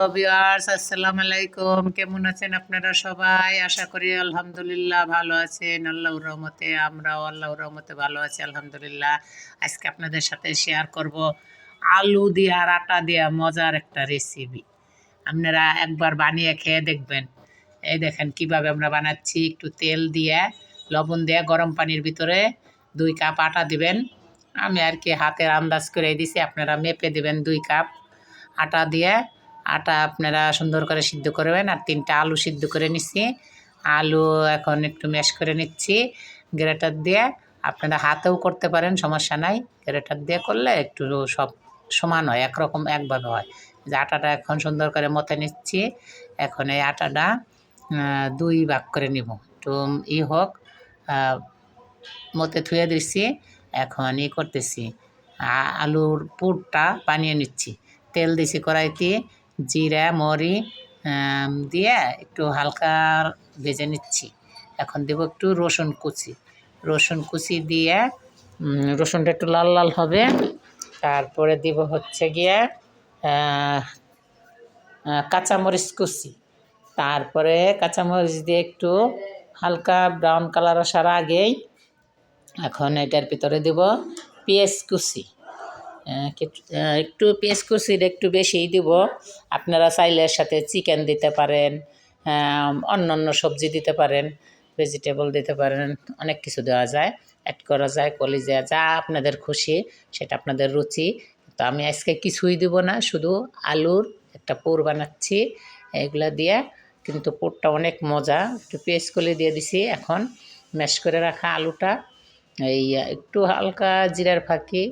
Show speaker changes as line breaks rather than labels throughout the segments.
Viewers আসসালামু আলাইকুম, কেমন আছেন আপনারা সবাই? আশা করি আলহামদুলিল্লাহ ভালো আছেন। আল্লাহর রহমতে আমরাও আল্লাহর রহমতে ভালো আছি আলহামদুলিল্লাহ। আজকে আপনাদের সাথে শেয়ার করব আলু দিয়ে আর আটা দিয়ে মজার একটা রেসিপি। আপনারা একবার বানিয়ে খেয়ে দেখবেন। এই দেখেন কিভাবে আমরা বানাচ্ছি। একটু তেল দিয়ে লবণ দিয়ে গরম পানির ভিতরে 2 কাপ আটা দিবেন। আমি আর কি হাতের আন্দাজ করে দিছি, আপনারা মেপে দিবেন 2 কাপ আটা দিয়ে। আটা আপনারা সুন্দর করে সিদ্ধ করবেন। আর 3টা আলু সিদ্ধ করে নিচ্ছি। আলু এখন একটু ম্যাশ করে নিচ্ছি গ্রেটার দিয়ে। আপনারা হাতেও করতে পারেন, সমস্যা নাই। গ্রেটার দিয়ে করলে একটু সব সমান হয়, একরকম একভাবে হয়। যে আটাটা এখন সুন্দর করে মথে নিচ্ছি। এখন এই আটাটা 2 ভাগ করে নিব, একটু হোক। মতে থুয়ে দিচ্ছি। এখন করতেছি, আলুর পুরটা বানিয়ে নিচ্ছি। তেল দিছি কড়াইতে, জিরা মরি দিয়ে একটু হালকা ভেজে নিচ্ছি। এখন দেব একটু রসুন কুচি দিয়ে রসুনটা একটু লাল লাল হবে। তারপরে দিব হচ্ছে গিয়ে কাঁচামরিচ কুচি। তারপরে কাঁচামরিচ দিয়ে একটু হালকা ব্রাউন কালার আসার আগেই এখন এটার ভিতরে দেব পেঁয়াজ কুচি। একটু পেঁয়াজ কুচির একটু বেশিই দিব। আপনারা চাইলে এর সাথে চিকেন দিতে পারেন, অন্য অন্য সবজি দিতে পারেন, ভেজিটেবল দিতে পারেন, অনেক কিছু দেওয়া যায়, অ্যাড করা যায়, কলিজা, যা আপনাদের খুশি, সেটা আপনাদের রুচি। তো আমি আজকে কিছুই দিব না, শুধু আলুর একটা পুর বানাচ্ছি এগুলা দিয়ে। কিন্তু পুরটা অনেক মজা। একটু পেঁয়াজ কলি দিয়ে দিছি। এখন ম্যাশ করে রাখা আলুটা একটু হালকা জিরার ফাঁকি,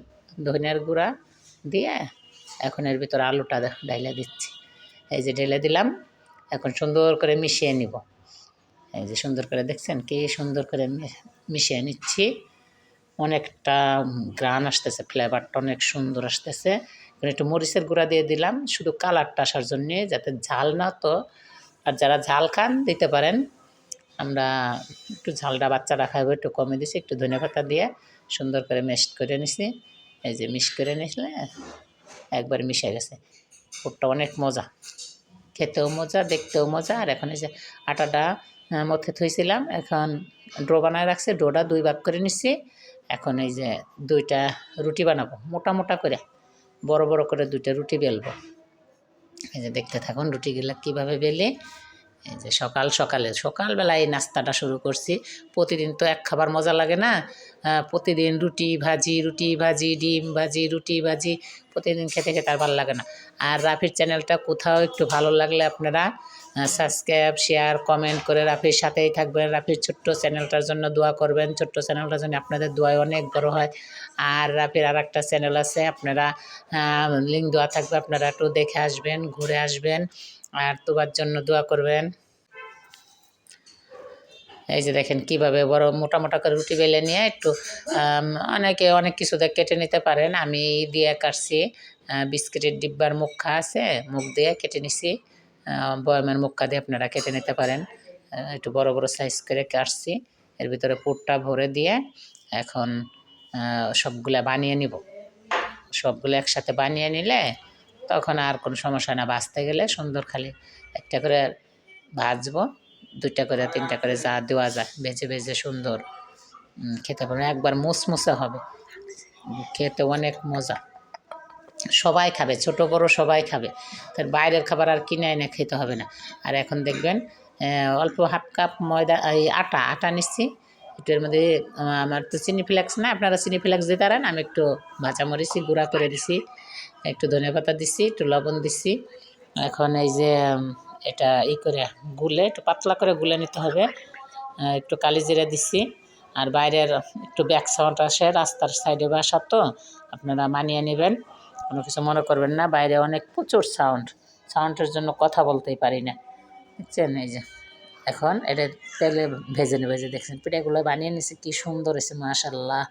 ধনিয়ার গুঁড়া দিয়ে এখন এর ভিতরে আলুটা ঢাইলা দিচ্ছি। এই যে ঢেলে দিলাম। এখন সুন্দর করে মিশিয়ে নিব। এই যে সুন্দর করে দেখছেন কি সুন্দর করে মিশিয়ে নিচ্ছি। অনেকটা গ্রান আসতেছে, ফ্লেভারটা অনেক সুন্দর আসতেছে। একটু মরিচের গুঁড়া দিয়ে দিলাম শুধু কালারটা আসার জন্যে, যাতে ঝাল না তো। আর যারা ঝাল খান দিতে পারেন। আমরা একটু ঝালটা বাচ্চারা খাইবে, একটু কমে দিছি। একটু ধনেপাতা দিয়ে সুন্দর করে মিক্সড করে নিছি। এই যে মিক্স করে নিলে একবার মিশে গেছে। পুরটা অনেক মজা, খেতেও মজা, দেখতেও মজা। আর এখন এই যে আটাটা মধ্যে থইছিলাম, এখন ডো বানায় রাখছি। ডোটা 2 ভাগ করে নিচ্ছি। এখন এই যে 2টা রুটি বানাবো, মোটা মোটা করে, বড় বড় করে 2টা রুটি বেলবো। এই যে দেখতে থাকুন রুটিগুলো কীভাবে বেলে। এই যে সকালবেলায় এই নাস্তাটা শুরু করছি। প্রতিদিন তো এক খাবার মজা লাগে না। প্রতিদিন রুটি ভাজি, ডিম ভাজি, রুটি ভাজি, প্রতিদিন খেতে খেতে আর ভালো লাগে না। আর রাফির চ্যানেলটা কোথাও একটু ভালো লাগলে আপনারা সাবস্ক্রাইব, শেয়ার, কমেন্ট করে রাফির সাথেই থাকবেন। রাফির ছোট্ট চ্যানেলটার জন্য দোয়া করবেন। ছোট্ট চ্যানেলটার জন্য আপনাদের দোয়ায় অনেক বড় হয়। আর রাফির আর একটা চ্যানেল আছে, আপনারা লিঙ্ক দেওয়া থাকবে, আপনারা একটু দেখে আসবেন, ঘুরে আসবেন। আর তোবার জন্য দোয়া করবেন। এই যে দেখেন কিভাবে বড় মোটা মোটা করে রুটি বেলে নিয়ে একটু অনেকে অনেক কিছু দিয়ে কেটে নিতে পারেন। আমি দিয়ে কাটছি, বিস্কিটের ডিব্বার মুখা আছে, মুখ দিয়ে কেটে নিছি। বয়ামের মুখা দিয়ে আপনারা কেটে নিতে পারেন। একটু বড় বড় সাইজ করে কাটছি। এর ভিতরে পুরটা ভরে দিয়ে এখন সবগুলা বানিয়ে নিব। সবগুলো একসাথে বানিয়ে নিলে তখন আর কোনো সমস্যা না। ভাজতে গেলে সুন্দর খালি একটা করে ভাজবো, 2টা করে 3টা করে যা দেওয়া যায় ভেজে ভেজে সুন্দর খেতে পারবেন। একবার মুসমুসে হবে, খেতে অনেক মজা। সবাই খাবে, ছোট বড় সবাই খাবে। তার বাইরের খাবার আর কিনে এনে খেতে হবে না। আর এখন দেখবেন অল্প হাফ কাপ ময়দা, এই আটা নিচ্ছি। একটু এর মধ্যে আমার তো চিনি ফ্লেক্স না, আপনারা চিনি ফ্লেক্স দিতে পারেন। আমি একটু ভাজামরিচি গুঁড়া করে দিছি, একটু ধনেপাতা দিছি, একটু লবণ দিছি। এখন এই যে এটা করে গুলে একটু পাতলা করে গুলে নিতে হবে। একটু কালি জিরা দিচ্ছি। আর বাইরের একটু ব্যাক সাউন্ড আসে, রাস্তার সাইডে বাসা তো, আপনারা মানিয়ে নেবেন, কোনো কিছু মনে করবেন না। বাইরে অনেক প্রচুর সাউন্ডের জন্য কথা বলতেই পারি না, বুঝছেন। এই যে এখন এটা তেলে ভেজে নেবে। যে দেখছেন পিঠাগুলো বানিয়ে নিচ্ছি, কী সুন্দর হয়েছে মাশাআল্লাহ।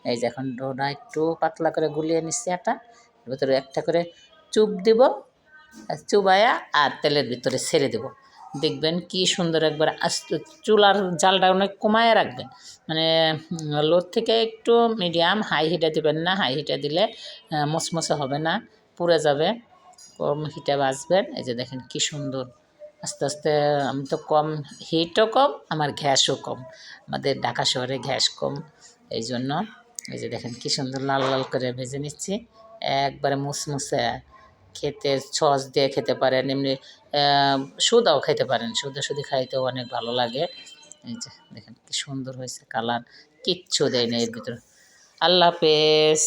এই যে এখন ডোটা একটু পাতলা করে গুলিয়ে নিচ্ছি। এর ভিতরে একটা করে চুপ দিব, চুবায়া আর তেলের ভিতরে ছেড়ে দেব। দেখবেন কি সুন্দর। একবার আস্তে চুলার জালটা অনেক কমায় রাখবেন, মানে লো থেকে একটু মিডিয়াম, হাই হিটে দেবেন না। হাই হিটে দিলে মচমচে হবে না, পুড়ে যাবে। কম হিটে ভাজবেন। এই যে দেখেন কি সুন্দর আস্তে আস্তে। আমি তো কম, হিটও কম, আমার গ্যাসও কম। আমাদের ঢাকা শহরে গ্যাস কম, এই জন্য এই যে দেখেন কি সুন্দর লাল লাল করে ভেজে নিচ্ছি। একবারে মুসমুসে, খেতে সস দিয়ে খেতে পারেন, এমনি সুদাও খেতে পারেন, সুদা সুদি খাইতেও অনেক ভালো লাগে। এই যে দেখেন কি সুন্দর হয়েছে কালার, কিচ্ছু দেয় না এর ভিতরে। আল্লাহ হাফেজ।